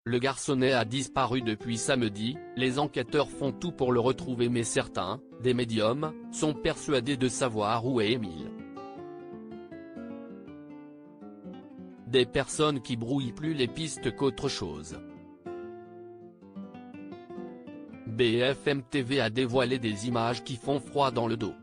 Le garçonnet a disparu depuis samedi, les enquêteurs font tout pour le retrouver mais certains, des médiums, sont persuadés de savoir où est Émile. Des personnes qui brouillent plus les pistes qu'autre chose. BFM TV a dévoilé des images qui font froid dans le dos.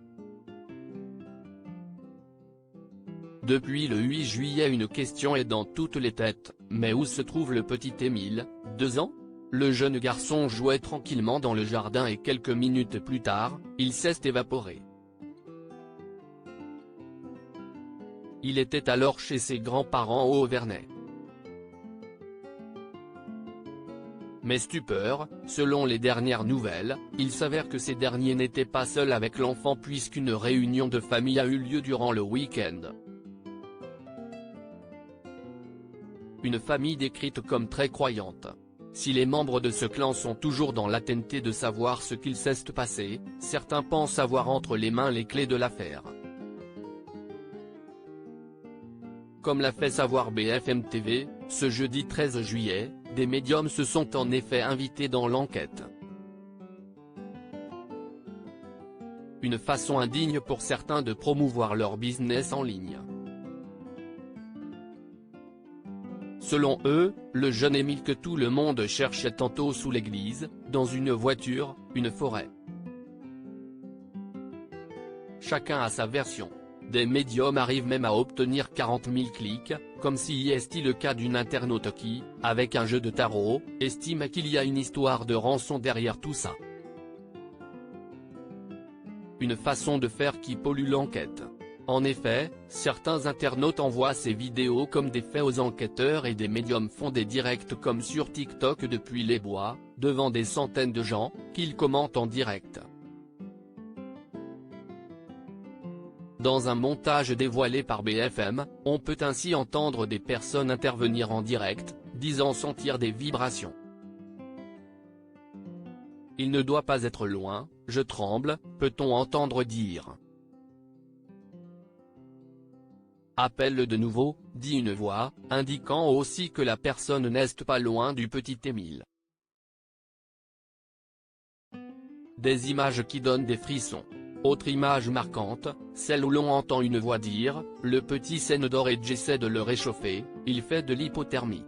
Depuis le 8 juillet, une question est dans toutes les têtes, mais où se trouve le petit Émile, 2 ans? Le jeune garçon jouait tranquillement dans le jardin et quelques minutes plus tard, il s'est évaporé. Il était alors chez ses grands-parents au Auvernais. Mais stupeur, selon les dernières nouvelles, il s'avère que ces derniers n'étaient pas seuls avec l'enfant puisqu'une réunion de famille a eu lieu durant le week-end. Une famille décrite comme très croyante. Si les membres de ce clan sont toujours dans l'attente de savoir ce qu'il s'est passé, certains pensent avoir entre les mains les clés de l'affaire. Comme l'a fait savoir BFM TV, ce jeudi 13 juillet, des médiums se sont en effet invités dans l'enquête. Une façon indigne pour certains de promouvoir leur business en ligne. Selon eux, le jeune Émile que tout le monde cherchait tantôt sous l'église, dans une voiture, une forêt. Chacun a sa version. Des médiums arrivent même à obtenir 40 000 clics, comme si est le cas d'une internaute qui, avec un jeu de tarot, estime qu'il y a une histoire de rançon derrière tout ça. Une façon de faire qui pollue l'enquête. En effet, certains internautes envoient ces vidéos comme des faits aux enquêteurs et des médiums font des directs comme sur TikTok depuis les bois, devant des centaines de gens, qu'ils commentent en direct. Dans un montage dévoilé par BFM, on peut ainsi entendre des personnes intervenir en direct, disant sentir des vibrations. Il ne doit pas être loin, je tremble, peut-on entendre dire. Appelle de nouveau, dit une voix, indiquant aussi que la personne n'est pas loin du petit Émile. Des images qui donnent des frissons. Autre image marquante, celle où l'on entend une voix dire, le petit s'endort et j'essaie de le réchauffer, il fait de l'hypothermie.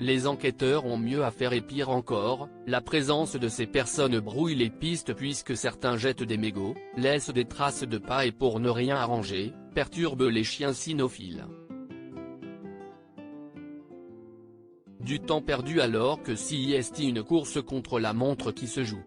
Les enquêteurs ont mieux à faire et pire encore, la présence de ces personnes brouille les pistes puisque certains jettent des mégots, laissent des traces de pas et pour ne rien arranger, perturbent les chiens cynophiles. Du temps perdu alors que si est une course contre la montre qui se joue.